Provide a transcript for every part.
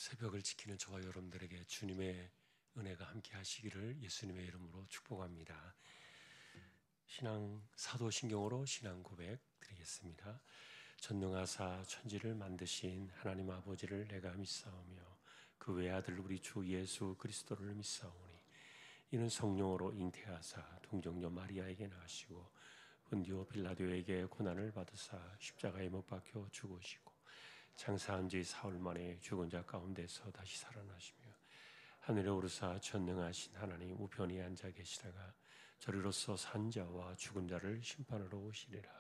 새벽을 지키는 저와 여러분들에게 주님의 은혜가 함께 하시기를 예수님의 이름으로 축복합니다. 사도신경으로 신앙 고백 드리겠습니다. 전능하사 천지를 만드신 하나님 아버지를 내가 믿사오며 그 외아들 우리 주 예수 그리스도를 믿사오니 이는 성령으로 잉태하사 동정녀 마리아에게 나시고 본디오 빌라도에게 고난을 받으사 십자가에 못 박혀 죽으시고 장사한 지 사흘 만에 죽은 자 가운데서 다시 살아나시며 하늘에 오르사 전능하신 하나님 우편에 앉아 계시다가 저리로서 산 자와 죽은 자를 심판하러 오시리라.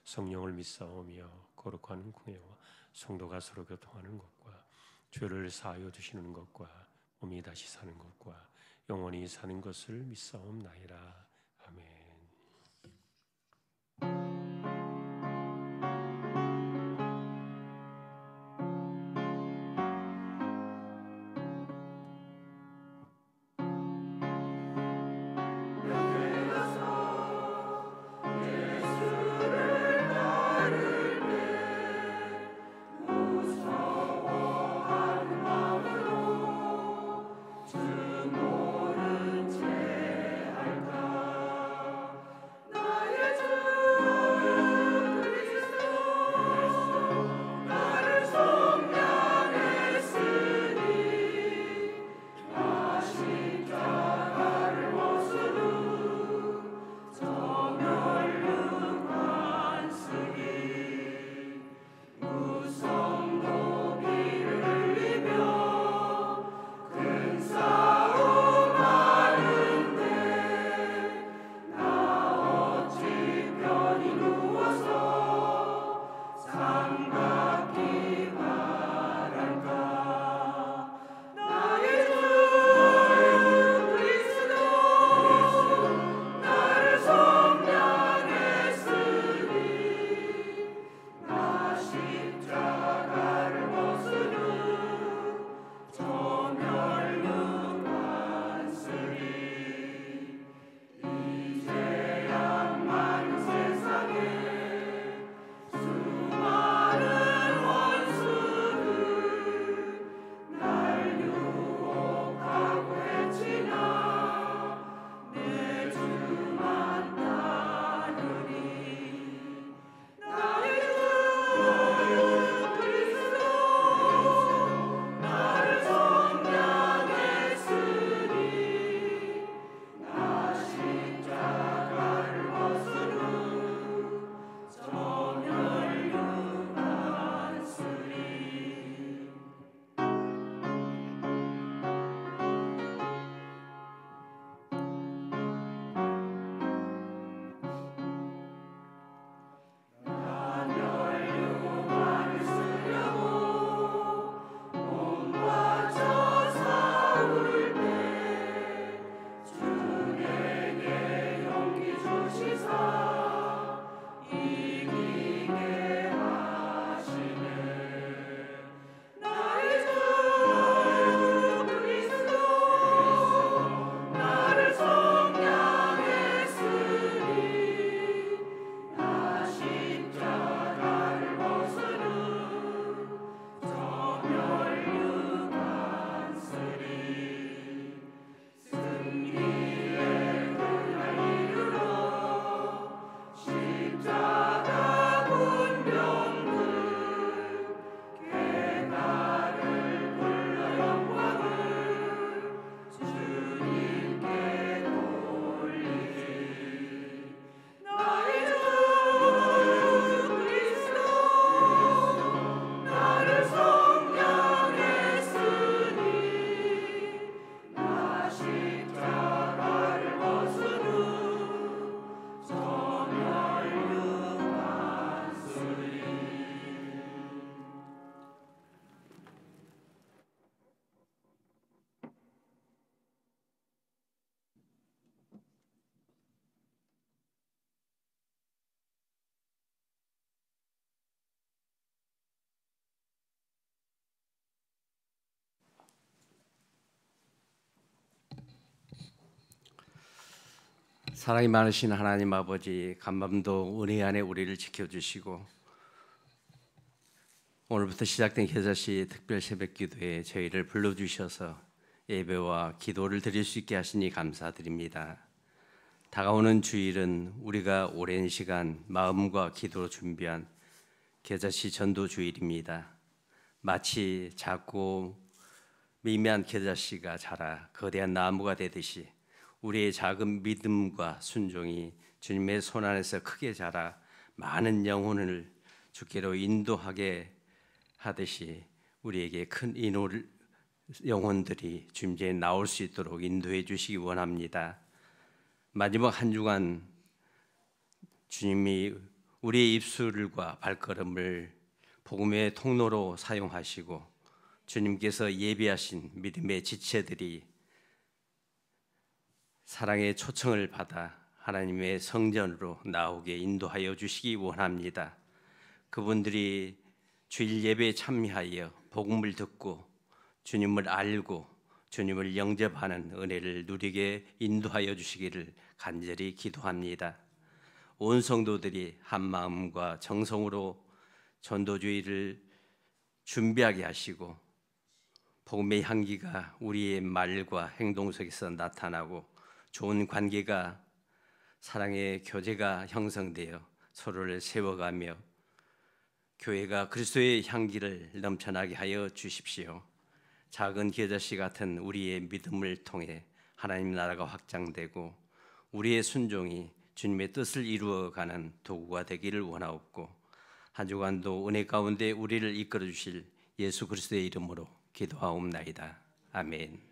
성령을 믿사오며 거룩한 궁예와 성도가 서로 교통하는 것과 죄를 사하여 주시는 것과 몸이 다시 사는 것과 영원히 사는 것을 믿사옵나이다. 아멘. 사랑이 많으신 하나님 아버지, 간밤도 은혜 안에 우리를 지켜주시고 오늘부터 시작된 계자씨 특별 새벽기도에 저희를 불러주셔서 예배와 기도를 드릴 수 있게 하시니 감사드립니다. 다가오는 주일은 우리가 오랜 시간 마음과 기도로 준비한 계자씨 전도 주일입니다. 마치 작고 미미한 계자씨가 자라 거대한 나무가 되듯이 우리의 작은 믿음과 순종이 주님의 손 안에서 크게 자라 많은 영혼을 주께로 인도하게 하듯이 우리에게 큰 영혼들이 주님께 나올 수 있도록 인도해 주시기 원합니다. 마지막 한 주간 주님이 우리의 입술과 발걸음을 복음의 통로로 사용하시고 주님께서 예비하신 믿음의 지체들이 사랑의 초청을 받아 하나님의 성전으로 나오게 인도하여 주시기 원합니다. 그분들이 주일 예배에 참여하여 복음을 듣고 주님을 알고 주님을 영접하는 은혜를 누리게 인도하여 주시기를 간절히 기도합니다. 온 성도들이 한 마음과 정성으로 전도주의를 준비하게 하시고 복음의 향기가 우리의 말과 행동 속에서 나타나고 좋은 관계가 사랑의 교제가 형성되어 서로를 세워가며 교회가 그리스도의 향기를 넘쳐나게 하여 주십시오. 작은 계자씨 같은 우리의 믿음을 통해 하나님 나라가 확장되고 우리의 순종이 주님의 뜻을 이루어가는 도구가 되기를 원하옵고 한 주간도 은혜 가운데 우리를 이끌어 주실 예수 그리스도의 이름으로 기도하옵나이다. 아멘.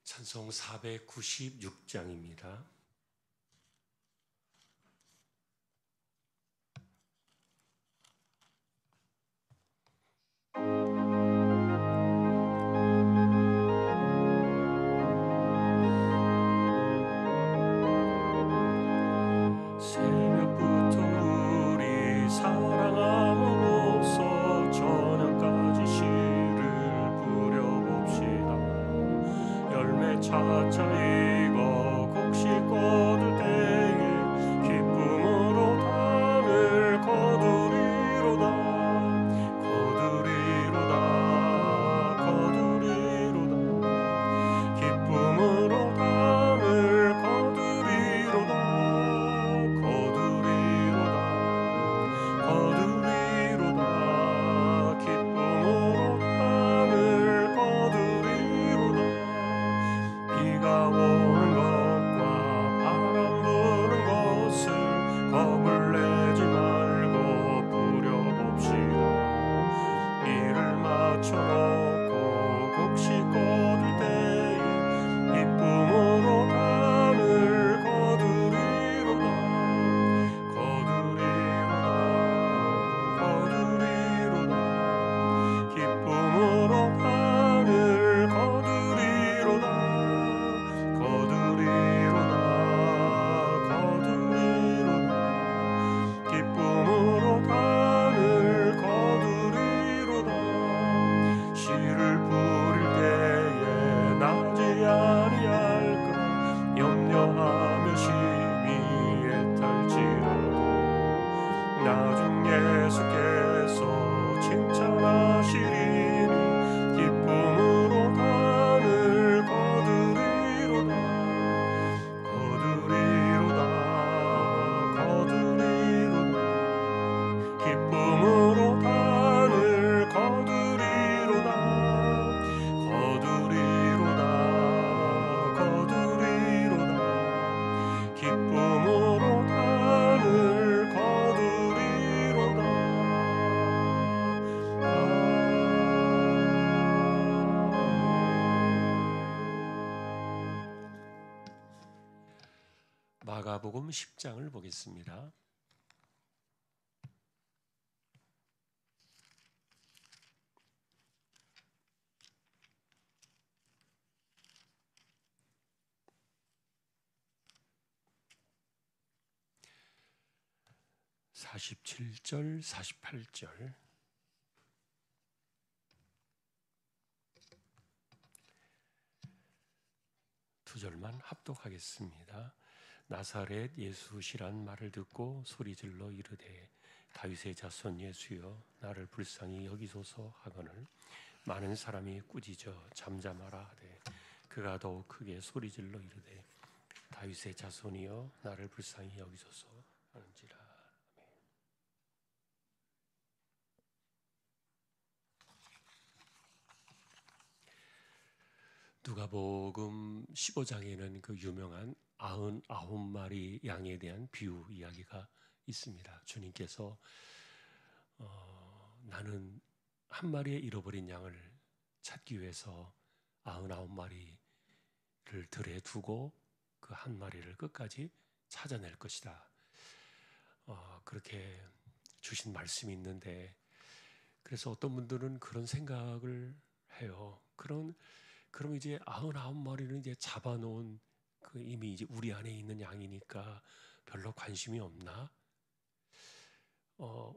찬송 496장입니다. 새벽부터 우리 사랑함으로써 저녁까지 시를 부려봅시다. 열매 차차 익어 곡식 거둘 때에 기쁨으로 단을 거두리로다. 기쁨으로 단을 거두리로다. 기쁨으로 단을 거두리로다. 비가 오는 것과 바람 부는 것을 겁을 내지 말고 부려봅시다. 일을 마쳐놓고 곡식 거둘 때에 기쁨으로 단을 거두리로다. 기쁨으로 단을 거두리로다. 기쁨으로 단을 거두리로다. 씨를 뿌릴 때에 나지 아니할까 염려하며 심히 애탈지라도 나중 예수께서 칭찬하시리니 기쁨으로 단을 거두리로다. 기쁨으로 단을 거두리로다. 기쁨으로 단을 거두리로다. 마가복음 10장을 보겠습니다. 47절, 48절 두 절만 합독하겠습니다. 나사렛 예수시란 말을 듣고 소리질러 이르되 다윗의 자손 예수여 나를 불쌍히 여기소서 하거늘 많은 사람이 꾸짖어 잠잠하라 하되 그가 더욱 크게 소리질러 이르되 다윗의 자손이여 나를 불쌍히 여기소서 하는지라. 누가복음 15장에는 그 유명한 99마리 양에 대한 비유 이야기가 있습니다. 주님께서 나는 한 마리의 잃어버린 양을 찾기 위해서 99마리를 들에 두고 그 한 마리를 끝까지 찾아낼 것이다. 그렇게 주신 말씀이 있는데, 그래서 어떤 분들은 그런 생각을 해요. 그럼 이제 99마리는 이제 잡아놓은 그 이미 이제 우리 안에 있는 양이니까 별로 관심이 없나?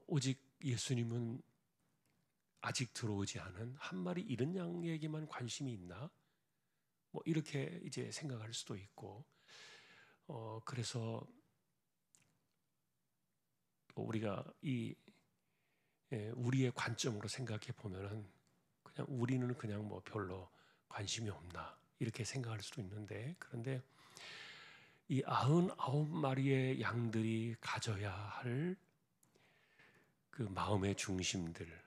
오직 예수님은 아직 들어오지 않은 한 마리 잃은 양에게만 관심이 있나? 뭐 이렇게 이제 생각할 수도 있고, 그래서 우리가 우리의 관점으로 생각해 보면은 그냥 우리는 그냥 뭐 별로 관심이 없나 이렇게 생각할 수도 있는데, 그런데 이 99마리의 양들이 가져야 할 그 마음의 중심들,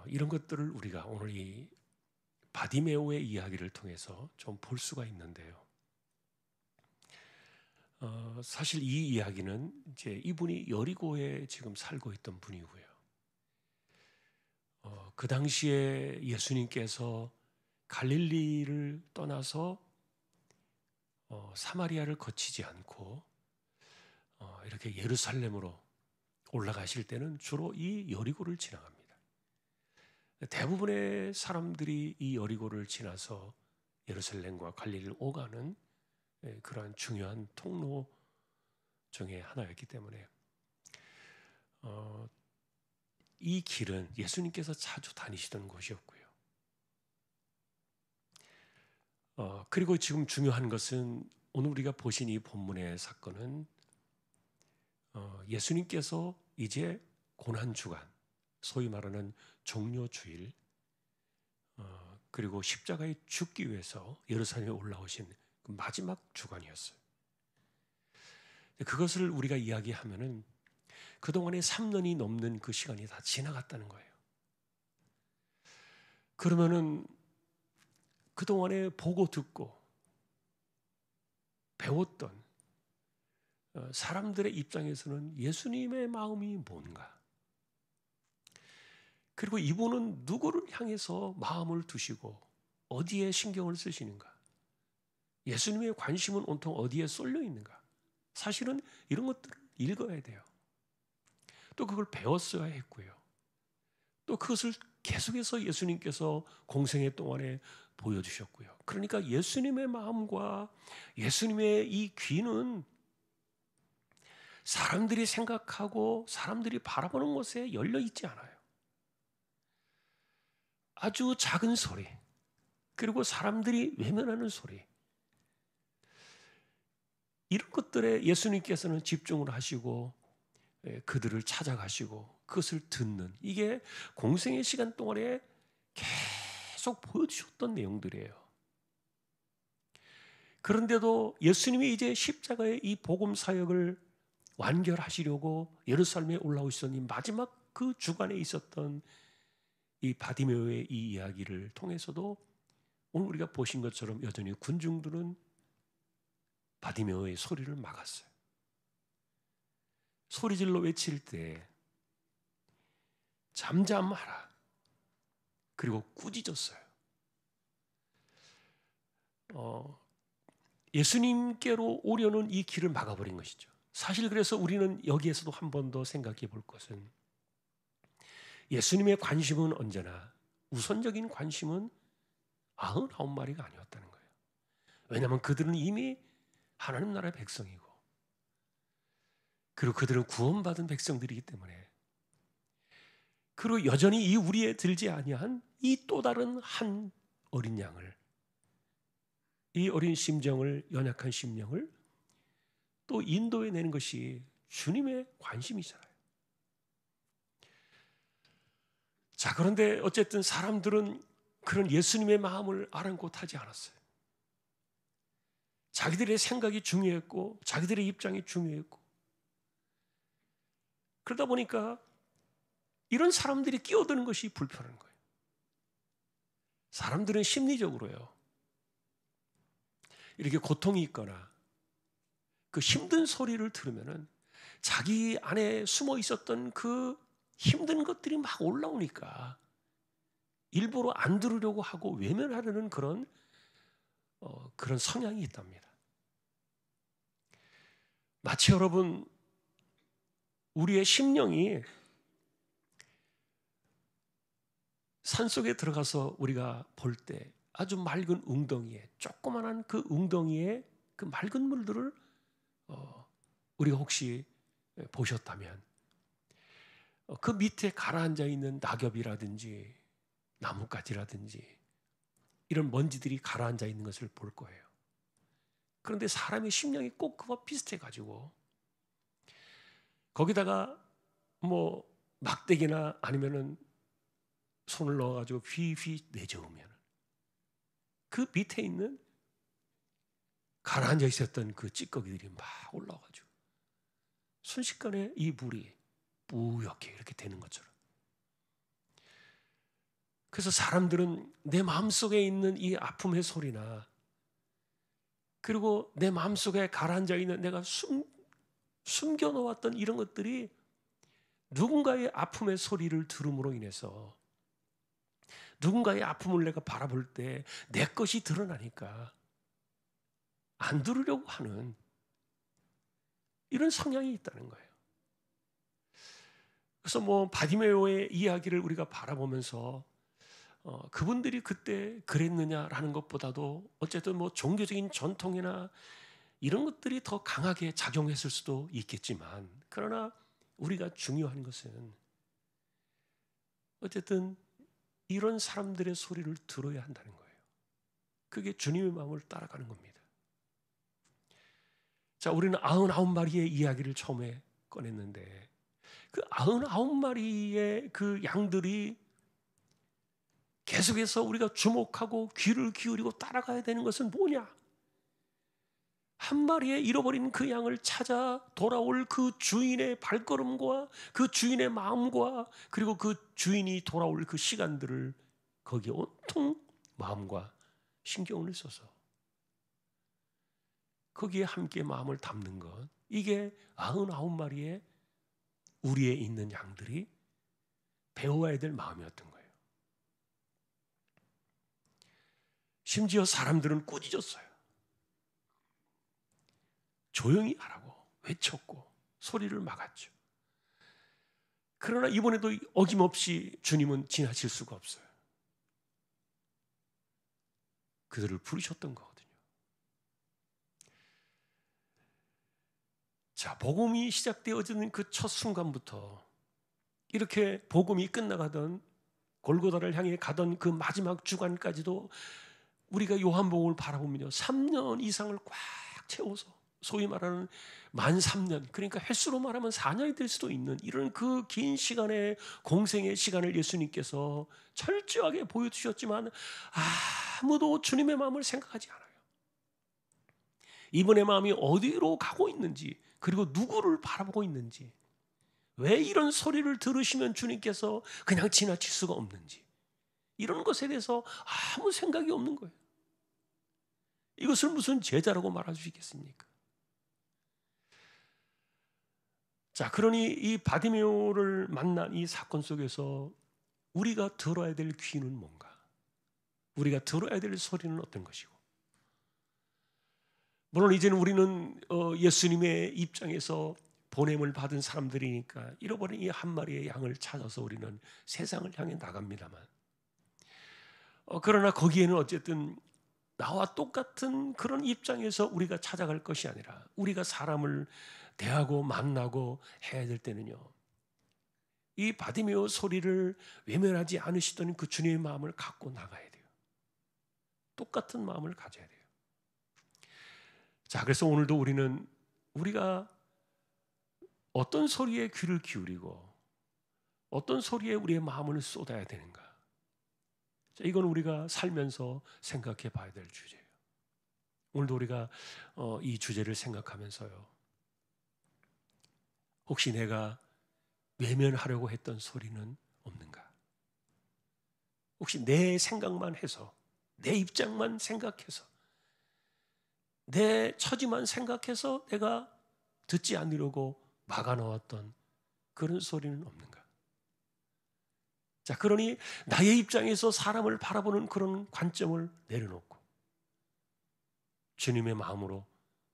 이런 것들을 우리가 오늘 이 바디메오의 이야기를 통해서 좀 볼 수가 있는데요. 사실 이 이야기는 이제 이분이 여리고에 지금 살고 있던 분이고요. 그 당시에 예수님께서 갈릴리를 떠나서 사마리아를 거치지 않고 이렇게 예루살렘으로 올라가실 때는 주로 이 여리고를 지나갑니다. 대부분의 사람들이 이 여리고를 지나서 예루살렘과 갈릴리를 오가는 그러한 중요한 통로 중에 하나였기 때문에 이 길은 예수님께서 자주 다니시던 곳이었고요. 그리고 지금 중요한 것은 오늘 우리가 보신 이 본문의 사건은 예수님께서 이제 고난주간, 소위 말하는 종료주일, 그리고 십자가에 죽기 위해서 예루살렘에 올라오신 그 마지막 주간이었어요. 그것을 우리가 이야기하면은 그동안에 3년이 넘는 그 시간이 다 지나갔다는 거예요. 그러면은 그동안에 보고 듣고 배웠던 사람들의 입장에서는 예수님의 마음이 뭔가, 그리고 이분은 누구를 향해서 마음을 두시고 어디에 신경을 쓰시는가, 예수님의 관심은 온통 어디에 쏠려 있는가, 사실은 이런 것들을 읽어야 돼요. 또 그걸 배웠어야 했고요. 또 그것을 계속해서 예수님께서 공생애 동안에 보여주셨고요. 그러니까 예수님의 마음과 예수님의 이 귀는 사람들이 생각하고 사람들이 바라보는 것에 열려 있지 않아요. 아주 작은 소리, 그리고 사람들이 외면하는 소리, 이런 것들에 예수님께서는 집중을 하시고 그들을 찾아가시고 그것을 듣는, 이게 공생의 시간 동안에 계속 보여주셨던 내용들이에요. 그런데도 예수님이 이제 십자가의 이 복음 사역을 완결하시려고 예루살렘에 올라오시던 이 마지막 그 주간에 있었던 이 바디메오의 이 이야기를 통해서도 오늘 우리가 보신 것처럼 여전히 군중들은 바디메오의 소리를 막았어요. 소리질러 외칠 때 잠잠하라, 그리고 꾸짖었어요. 예수님께로 오려는 이 길을 막아버린 것이죠. 사실 그래서 우리는 여기에서도 한 번 더 생각해 볼 것은, 예수님의 관심은 언제나, 우선적인 관심은 99마리가 아니었다는 거예요. 왜냐하면 그들은 이미 하나님 나라의 백성이고 그리고 그들은 구원받은 백성들이기 때문에, 그리고 여전히 이 우리에 들지 아니한 이 또 다른 한 어린 양을, 이 어린 심정을, 연약한 심령을 또 인도해 내는 것이 주님의 관심이잖아요. 자, 그런데 어쨌든 사람들은 그런 예수님의 마음을 아랑곳하지 않았어요. 자기들의 생각이 중요했고 자기들의 입장이 중요했고, 그러다 보니까 이런 사람들이 끼어드는 것이 불편한 거예요. 사람들은 심리적으로요, 이렇게 고통이 있거나 그 힘든 소리를 들으면은 자기 안에 숨어 있었던 그 힘든 것들이 막 올라오니까 일부러 안 들으려고 하고 외면하려는 그런 성향이 있답니다. 마치 여러분, 우리의 심령이 산속에 들어가서 우리가 볼 때 아주 맑은 웅덩이에, 조그만한 그 웅덩이에 그 맑은 물들을 우리가 혹시 보셨다면 그 밑에 가라앉아 있는 낙엽이라든지 나뭇가지라든지 이런 먼지들이 가라앉아 있는 것을 볼 거예요. 그런데 사람의 심령이 꼭 그와 비슷해 가지고 거기다가 뭐 막대기나 아니면은 손을 넣어 가지고 휘휘 내저으면 그 밑에 있는 가라앉아 있었던 그 찌꺼기들이 막 올라와가지고 순식간에 이 물이 뿌옇게 이렇게 되는 것처럼. 그래서 사람들은 내 마음속에 있는 이 아픔의 소리나, 그리고 내 마음속에 가라앉아 있는 내가 숨겨놓았던 이런 것들이 누군가의 아픔의 소리를 들음으로 인해서, 누군가의 아픔을 내가 바라볼 때 내 것이 드러나니까 안 들으려고 하는 이런 성향이 있다는 거예요. 그래서 뭐 바디메오의 이야기를 우리가 바라보면서 그분들이 그때 그랬느냐라는 것보다도 어쨌든 뭐 종교적인 전통이나 이런 것들이 더 강하게 작용했을 수도 있겠지만, 그러나 우리가 중요한 것은 어쨌든 이런 사람들의 소리를 들어야 한다는 거예요. 그게 주님의 마음을 따라가는 겁니다. 자, 우리는 99마리의 이야기를 처음에 꺼냈는데 그 99마리의 그 양들이 계속해서 우리가 주목하고 귀를 기울이고 따라가야 되는 것은 뭐냐? 한 마리의 잃어버린 그 양을 찾아 돌아올 그 주인의 발걸음과 그 주인의 마음과, 그리고 그 주인이 돌아올 그 시간들을 거기에 온통 마음과 신경을 써서 거기에 함께 마음을 담는 것, 이게 99마리의 우리에 있는 양들이 배워야 될 마음이었던 거예요. 심지어 사람들은 꾸짖었어요. 조용히 하라고 외쳤고 소리를 막았죠. 그러나 이번에도 어김없이 주님은 지나칠 수가 없어요. 그들을 부르셨던 거거든요. 자, 복음이 시작되어지는 그 첫 순간부터 이렇게 복음이 끝나가던 골고다를 향해 가던 그 마지막 주간까지도 우리가 요한복음을 바라보면요, 3년 이상을 꽉 채워서 소위 말하는 만 3년, 그러니까 횟수로 말하면 4년이 될 수도 있는 이런 그 긴 시간의 공생의 시간을 예수님께서 철저하게 보여주셨지만 아무도 주님의 마음을 생각하지 않아요. 이분의 마음이 어디로 가고 있는지, 그리고 누구를 바라보고 있는지, 왜 이런 소리를 들으시면 주님께서 그냥 지나칠 수가 없는지, 이런 것에 대해서 아무 생각이 없는 거예요. 이것을 무슨 제자라고 말할 수 있겠습니까? 자, 그러니 이 바디메오를 만난 이 사건 속에서 우리가 들어야 될 귀는 뭔가? 우리가 들어야 될 소리는 어떤 것이고? 물론 이제는 우리는 예수님의 입장에서 보냄을 받은 사람들이니까 잃어버린 이 한 마리의 양을 찾아서 우리는 세상을 향해 나갑니다만, 그러나 거기에는 어쨌든 나와 똑같은 그런 입장에서 우리가 찾아갈 것이 아니라, 우리가 사람을 대하고 만나고 해야 될 때는요, 이 바디메오 소리를 외면하지 않으시던 그 주님의 마음을 갖고 나가야 돼요. 똑같은 마음을 가져야 돼요. 자, 그래서 오늘도 우리가 어떤 소리에 귀를 기울이고 어떤 소리에 우리의 마음을 쏟아야 되는가? 자, 이건 우리가 살면서 생각해 봐야 될 주제예요. 오늘도 우리가 이 주제를 생각하면서요, 혹시 내가 외면하려고 했던 소리는 없는가? 혹시 내 생각만 해서, 내 입장만 생각해서, 내 처지만 생각해서 내가 듣지 않으려고 막아놓았던 그런 소리는 없는가? 자, 그러니 나의 입장에서 사람을 바라보는 그런 관점을 내려놓고 주님의 마음으로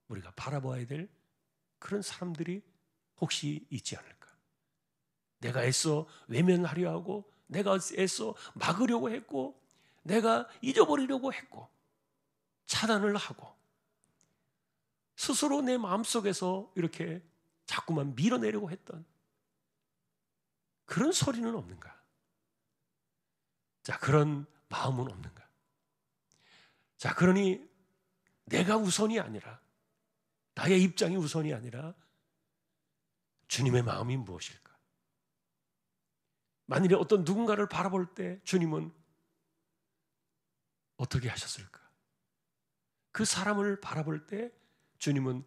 우리가 바라봐야 될 그런 사람들이 혹시 있지 않을까? 내가 애써 외면하려 하고, 내가 애써 막으려고 했고, 내가 잊어버리려고 했고, 차단을 하고, 스스로 내 마음속에서 이렇게 자꾸만 밀어내려고 했던 그런 소리는 없는가? 자, 그런 마음은 없는가? 자, 그러니 내가 우선이 아니라, 나의 입장이 우선이 아니라 주님의 마음이 무엇일까? 만일에 어떤 누군가를 바라볼 때 주님은 어떻게 하셨을까? 그 사람을 바라볼 때 주님은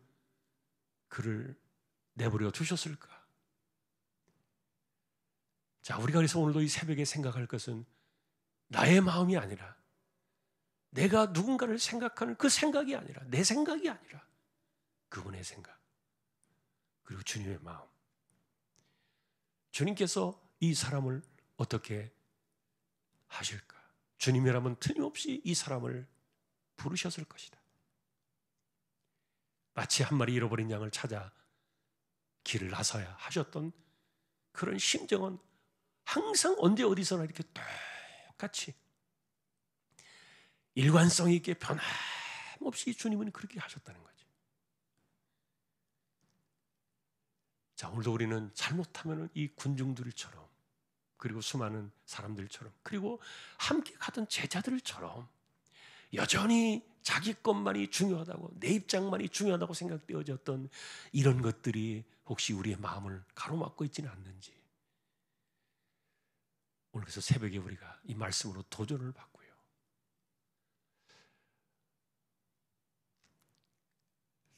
그를 내버려 두셨을까? 자, 우리가 그래서 오늘도 이 새벽에 생각할 것은 나의 마음이 아니라, 내가 누군가를 생각하는 그 생각이 아니라, 내 생각이 아니라 그분의 생각, 그리고 주님의 마음. 주님께서 이 사람을 어떻게 하실까? 주님이라면 틀림없이 이 사람을 부르셨을 것이다. 마치 한 마리 잃어버린 양을 찾아 길을 나서야 하셨던 그런 심정은 항상 언제 어디서나 이렇게 똑같이 일관성 있게 변함없이 주님은 그렇게 하셨다는 거죠. 자, 오늘도 우리는 잘못하면 이 군중들처럼, 그리고 수많은 사람들처럼, 그리고 함께 가던 제자들처럼 여전히 자기 것만이 중요하다고, 내 입장만이 중요하다고 생각되어졌던 이런 것들이 혹시 우리의 마음을 가로막고 있지는 않는지, 오늘 그래서 새벽에 우리가 이 말씀으로 도전을 받고요,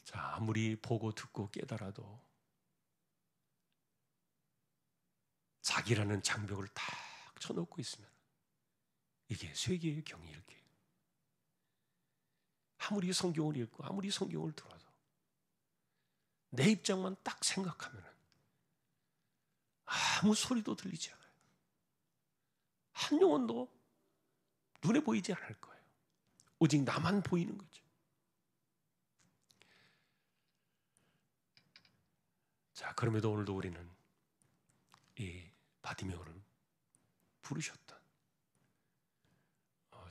자, 아무리 보고 듣고 깨달아도 자기라는 장벽을 딱 쳐놓고 있으면 이게 쇠기의 경이일게. 아무리 성경을 읽고 아무리 성경을 들어도 내 입장만 딱 생각하면 아무 소리도 들리지 않아요. 한 영혼도 눈에 보이지 않을 거예요. 오직 나만 보이는 거죠. 자, 그럼에도 오늘도 우리는 이 바디메오를 부르셨던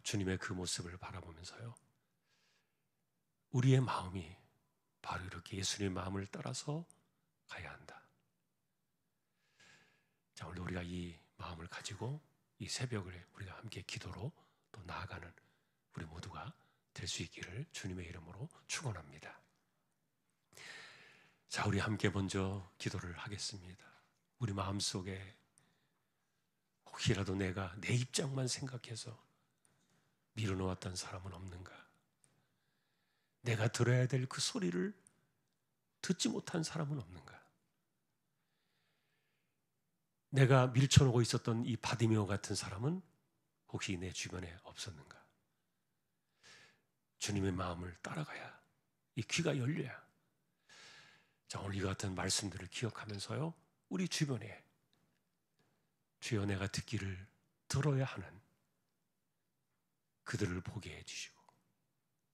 주님의 그 모습을 바라보면서요, 우리의 마음이 바로 이렇게 예수님의 마음을 따라서 가야 한다. 자, 오늘 우리가 이 마음을 가지고 이 새벽을 우리가 함께 기도로 또 나아가는 우리 모두가 될 수 있기를 주님의 이름으로 축원합니다. 자, 우리 함께 먼저 기도를 하겠습니다. 우리 마음속에 혹시라도 내가 내 입장만 생각해서 밀어놓았던 사람은 없는가? 내가 들어야 될 그 소리를 듣지 못한 사람은 없는가? 내가 밀쳐놓고 있었던 이 바디메오 같은 사람은 혹시 내 주변에 없었는가? 주님의 마음을 따라가야, 이 귀가 열려야, 자, 오늘 이 같은 말씀들을 기억하면서요, 우리 주변에 주여 내가 듣기를 들어야 하는 그들을 보게 해주시고,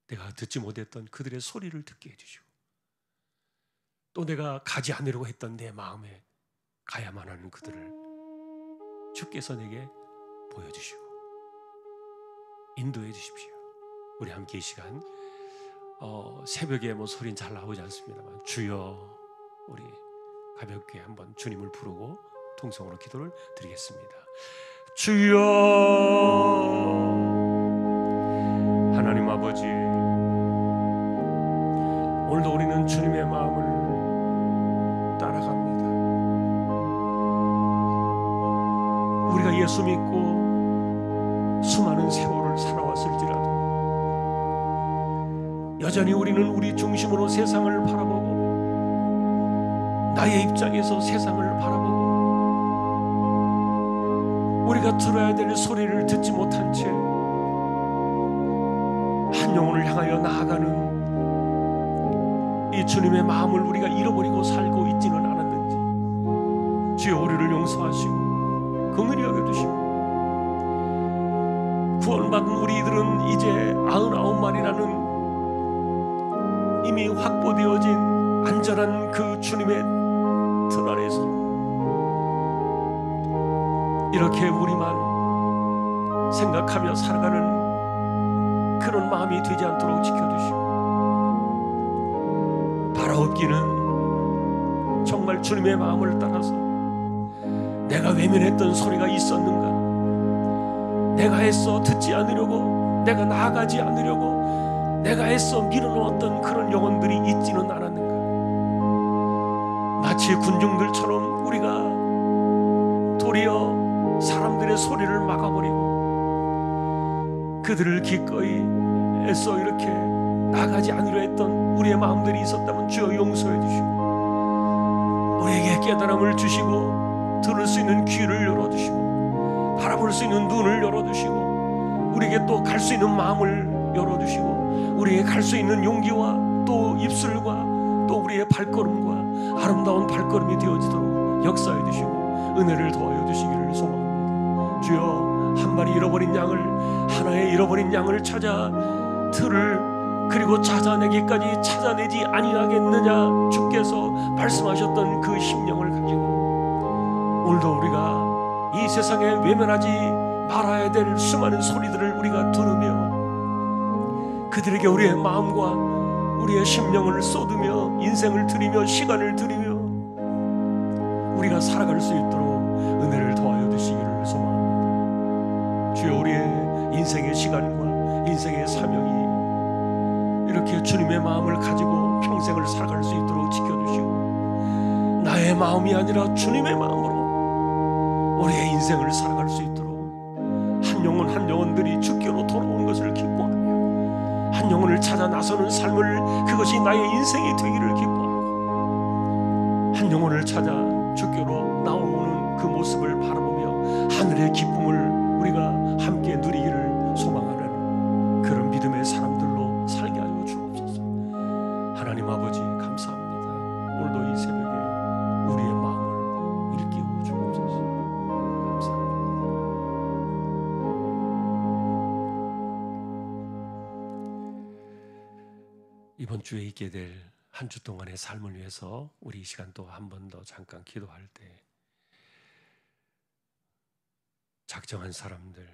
내가 듣지 못했던 그들의 소리를 듣게 해주시고, 또 내가 가지 않으려고 했던 내 마음에 가야만 하는 그들을 주께서 내게 보여주시고 인도해 주십시오. 우리 함께 이 시간 새벽에 뭐 소리는 잘 나오지 않습니다만 주여 우리 가볍게 한번 주님을 부르고 통성으로 기도를 드리겠습니다. 주여, 하나님 아버지, 오늘도 우리는 주님의 마음을 따라갑니다. 우리가 예수 믿고 수많은 세월을 살아왔을지라도 여전히 우리는 우리 중심으로 세상을 바라보고 나의 입장에서 세상을 바라보고 우리가 들어야 될 소리를 듣지 못한 채 한 영혼을 향하여 나아가는 이 주님의 마음을 우리가 잃어버리고 살고 있지는 않았는지 주여 우리를 용서하시고 긍휼히 여겨주시고 구원받은 우리들은 이제 99마리라는 이미 확보되어진 안전한 그 주님의 들 안에서 이렇게 우리만 생각하며 살아가는 그런 마음이 되지 않도록 지켜주시고 바라옵기는 정말 주님의 마음을 따라서 내가 외면했던 소리가 있었는가, 내가 애써 듣지 않으려고, 내가 나아가지 않으려고 내가 애써 밀어놓았던 그런 영혼들이 있지는 않았는가. 마치 군중들처럼 우리가 도리어 사람들의 소리를 막아버리고 그들을 기꺼이 애써 이렇게 나가지 않으려 했던 우리의 마음들이 있었다면 주여 용서해 주시고 우리에게 깨달음을 주시고 들을 수 있는 귀를 열어주시고 바라볼 수 있는 눈을 열어주시고 우리에게 또 갈 수 있는 마음을 열어주시고 우리에게 갈 수 있는 용기와 또 입술과 또 우리의 발걸음과 아름다운 발걸음이 되어지도록 역사해 주시고 은혜를 더하여 주시기를 소망합니다. 주여, 한 마리 잃어버린 양을, 하나의 잃어버린 양을 찾아 틀을 그리고 찾아내기까지 찾아내지 아니하겠느냐 주께서 말씀하셨던 그 심령을 가지고 오늘도 우리가 이 세상에 외면하지 말아야 될 수많은 소리들을 우리가 들으며 그들에게 우리의 마음과 우리의 심령을 쏟으며 인생을 드리며 시간을 드리며 우리가 살아갈 수 있도록 은혜를 더하여 주시기를 소망합니다. 주여, 우리의 인생의 시간과 인생의 사명이 이렇게 주님의 마음을 가지고 평생을 살아갈 수 있도록 지켜주시고 나의 마음이 아니라 주님의 마음으로 우리의 인생을 살아갈 수 있도록 한 영혼 한 영혼들이 주께로 돌아오는 것을 기뻐하며 한 영혼을 찾아 나서는 삶을 그것이 나의 인생이 되기를 기뻐하고 한 영혼을 찾아 주께로 나오는 그 모습을 바라보며 하늘의 기쁨을 우리가 함께 누리기를 소망하는 그런 믿음의 사람들로 살게 하여 주옵소서. 하나님 아버지 감사합니다. 오늘도 이 새벽에 우리의 마음을 일깨워 주옵소서. 감사합니다. 이번 주에 있게 될 한 주 동안의 삶을 위해서 우리 이 시간 또 한 번 더 잠깐 기도할 때 작정한 사람들,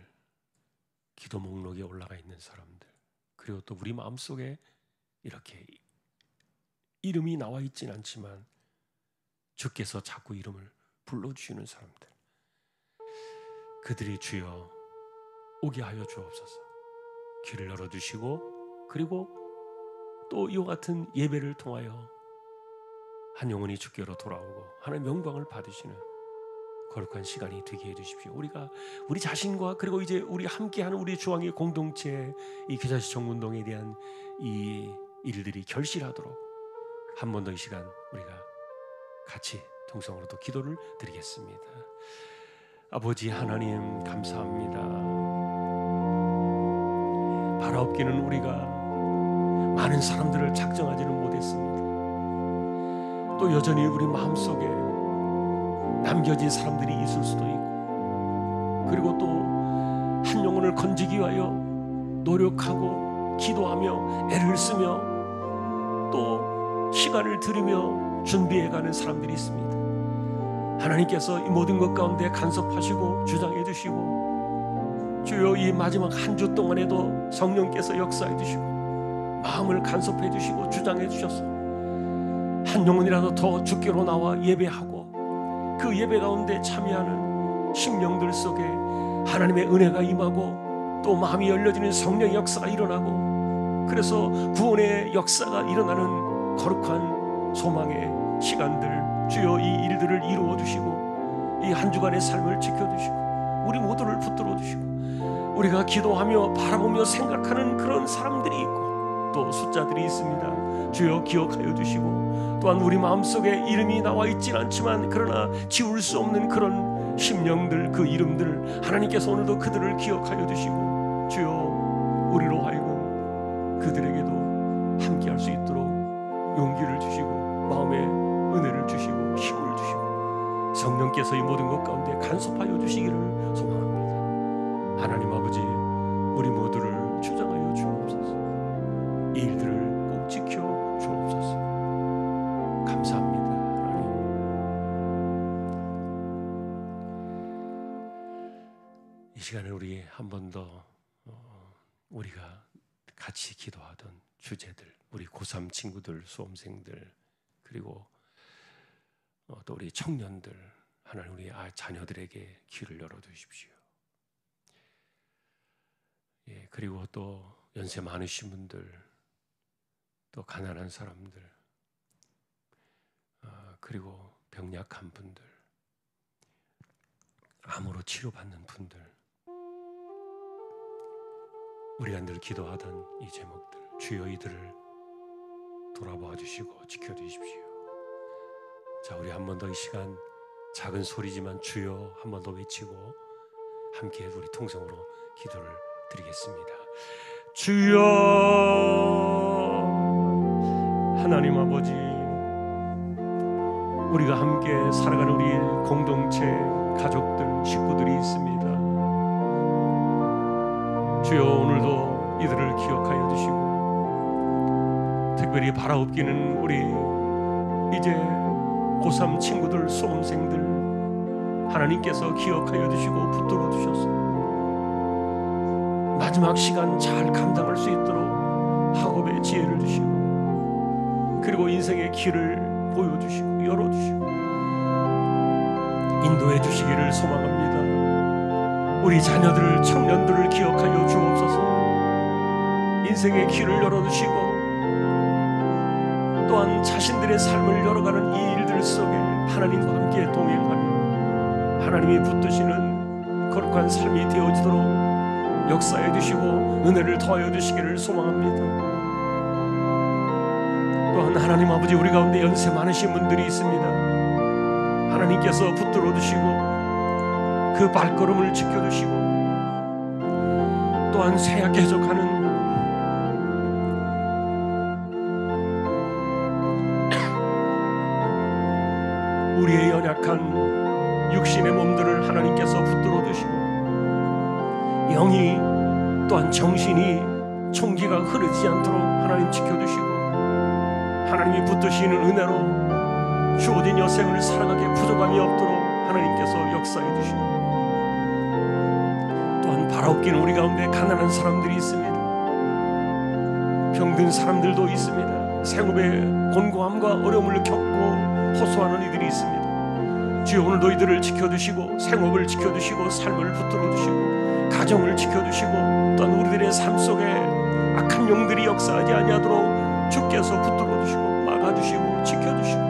기도 목록에 올라가 있는 사람들, 그리고 또 우리 마음속에 이렇게 이름이 나와 있진 않지만 주께서 자꾸 이름을 불러주시는 사람들, 그들이 주여 오게 하여 주옵소서. 귀를 열어주시고 그리고 또 이와 같은 예배를 통하여 한 영혼이 주께로 돌아오고 하나님의 영광을 받으시는 거룩한 시간이 되게 해주십시오. 우리가 우리 자신과 그리고 이제 우리 함께하는 우리 주왕의 공동체 이 겨자씨 정문동에 대한 이 일들이 결실하도록 한 번 더 이 시간 우리가 같이 통성으로도 기도를 드리겠습니다. 아버지 하나님 감사합니다. 바라옵기는 우리가 많은 사람들을 작정하지는 못했습니다. 또 여전히 우리 마음속에 남겨진 사람들이 있을 수도 있고 그리고 또 한 영혼을 건지기 위하여 노력하고 기도하며 애를 쓰며 또 시간을 들이며 준비해가는 사람들이 있습니다. 하나님께서 이 모든 것 가운데 간섭하시고 주장해 주시고 주여 이 마지막 한 주 동안에도 성령께서 역사해 주시고 마음을 간섭해 주시고 주장해 주셔서 한 영혼이라도 더 주께로 나와 예배하고 그 예배 가운데 참여하는 심령들 속에 하나님의 은혜가 임하고 또 마음이 열려지는 성령의 역사가 일어나고 그래서 구원의 역사가 일어나는 거룩한 소망의 시간들, 주여 이 일들을 이루어 주시고 이 한 주간의 삶을 지켜주시고 우리 모두를 붙들어 주시고 우리가 기도하며 바라보며 생각하는 그런 사람들이 있고 또 숫자들이 있습니다. 주여 기억하여 주시고 또한 우리 마음속에 이름이 나와 있진 않지만 그러나 지울 수 없는 그런 심령들, 그 이름들 하나님께서 오늘도 그들을 기억하여 주시고 주여 우리로 하여금 그들에게도 함께할 수 있도록 용기를 주시고 마음의 은혜를 주시고 힘을 주시고 성령께서 이 모든 것 가운데 간섭하여 주시기를 소망합니다. 하나님 아버지, 우리 모두를 주장하여 주옵소서. 이 일들을 꼭 지켜 주옵소서. 감사합니다. 하나님, 이 시간에 우리 한 번 더 우리가 같이 기도하던 주제들, 우리 고3 친구들, 수험생들, 그리고 또 우리 청년들, 하나님 우리 자녀들에게 귀를 열어주십시오. 예, 그리고 또 연세 많으신 분들, 또 가난한 사람들, 그리고 병약한 분들, 암으로 치료받는 분들, 우리가 늘 기도하던 이 제목들, 주여 이들을 돌아봐 주시고 지켜주십시오. 자, 우리 한 번 더 이 시간 작은 소리지만 주여 한 번 더 외치고 함께 우리 통성으로 기도를 드리겠습니다. 주여, 하나님 아버지, 우리가 함께 살아가는 우리의 공동체, 가족들, 식구들이 있습니다. 주여 오늘도 이들을 기억하여 주시고 특별히 바라옵기는 우리 이제 고3 친구들, 수험생들 하나님께서 기억하여 주시고 붙들어 주셔서 마지막 시간 잘 감당할 수 있도록 학업의 지혜를 주시고 그리고 인생의 길을 보여주시고 열어주시고 인도해 주시기를 소망합니다. 우리 자녀들, 청년들을 기억하여 주옵소서. 인생의 길을 열어주시고 또한 자신들의 삶을 열어가는 이 일들 속에 하나님과 함께 동행하며 하나님이 붙드시는 거룩한 삶이 되어지도록 역사해 주시고 은혜를 더하여 주시기를 소망합니다. 또한 하나님 아버지, 우리 가운데 연세 많으신 분들이 있습니다. 하나님께서 붙들어 주시고 그 발걸음을 지켜주시고 또한 쇠약해져가는 우리의 연약한 육신의 몸들을 하나님께서 붙들어 주시고 영이 또한 정신이 총기가 흐르지 않도록 하나님 지켜주시고 하나님이 붙드시는 은혜로 주어진 여생을 살아가게 부족함이 없도록 하나님께서 역사해 주시고 또한 바라옵기는 우리 가운데 가난한 사람들이 있습니다. 병든 사람들도 있습니다. 생업의 곤고함과 어려움을 겪고 호소하는 이들이 있습니다. 주여 오늘도 이들을 지켜주시고 생업을 지켜주시고 삶을 붙들어주시고 가정을 지켜주시고 또한 우리들의 삶 속에 악한 영들이 역사하지 아니하도록 주께서 붙들어주시고 막아주시고 지켜주시고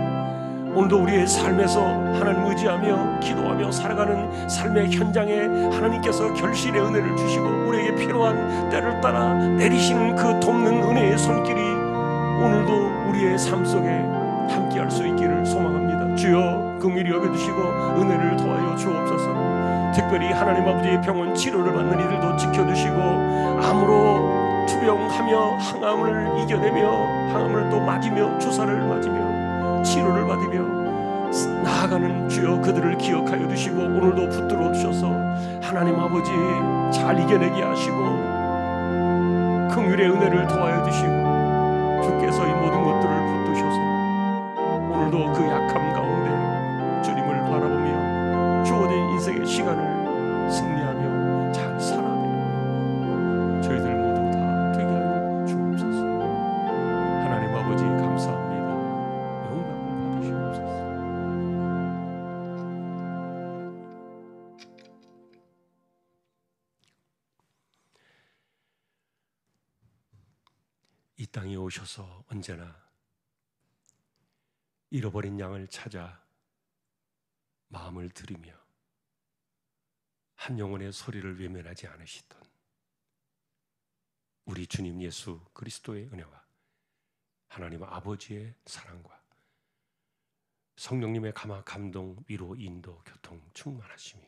오늘도 우리의 삶에서 하나님 의지하며 기도하며 살아가는 삶의 현장에 하나님께서 결실의 은혜를 주시고 우리에게 필요한 때를 따라 내리시는 그 돕는 은혜의 손길이 오늘도 우리의 삶 속에 함께할 수 있기를 소망합니다. 주여 긍휼히 여겨주시고 은혜를 더하여 주옵소서. 특별히 하나님 아버지의 병원 치료를 받는 이들도 지켜주시고 암으로 투병하며 항암을 이겨내며 항암을 또 맞으며 주사를 맞으며 치료를 받으며 나아가는 주여 그들을 기억하여 주시고 오늘도 붙들어 주셔서 하나님 아버지 잘 이겨내게 하시고 긍휼의 은혜를 더하여 주시고 주께서 이 모든 것들을 붙드셔서 오늘도 그 약함 가운데 주님을 바라보며 주어진 인생의 시간을 승리하며 잘 살아내는 저희들 모두 다 되게 하여 주옵소서. 하나님 아버지 감사합니다. 영광 땅에 오셔서 언제나 잃어버린 양을 찾아 마음을 들이며 한 영혼의 소리를 외면하지 않으시던 우리 주님 예수 그리스도의 은혜와 하나님 아버지의 사랑과 성령님의 감동, 위로, 인도, 교통, 충만하심이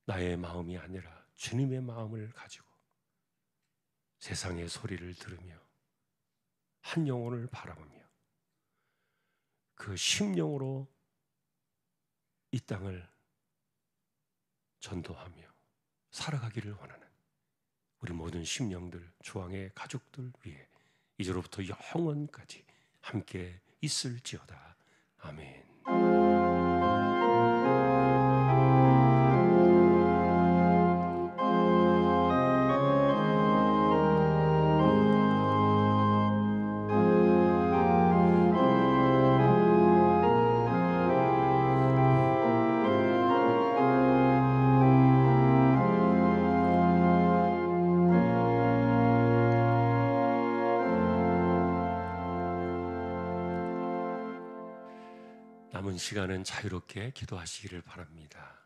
나의 마음이 아니라 주님의 마음을 가지고 세상의 소리를 들으며 한 영혼을 바라보며 그 심령으로 이 땅을 전도하며 살아가기를 원하는 우리 모든 심령들, 주왕의 가족들 위해 이제로부터 영원까지 함께 있을지어다. 아멘. 남은 시간은 자유롭게 기도하시기를 바랍니다.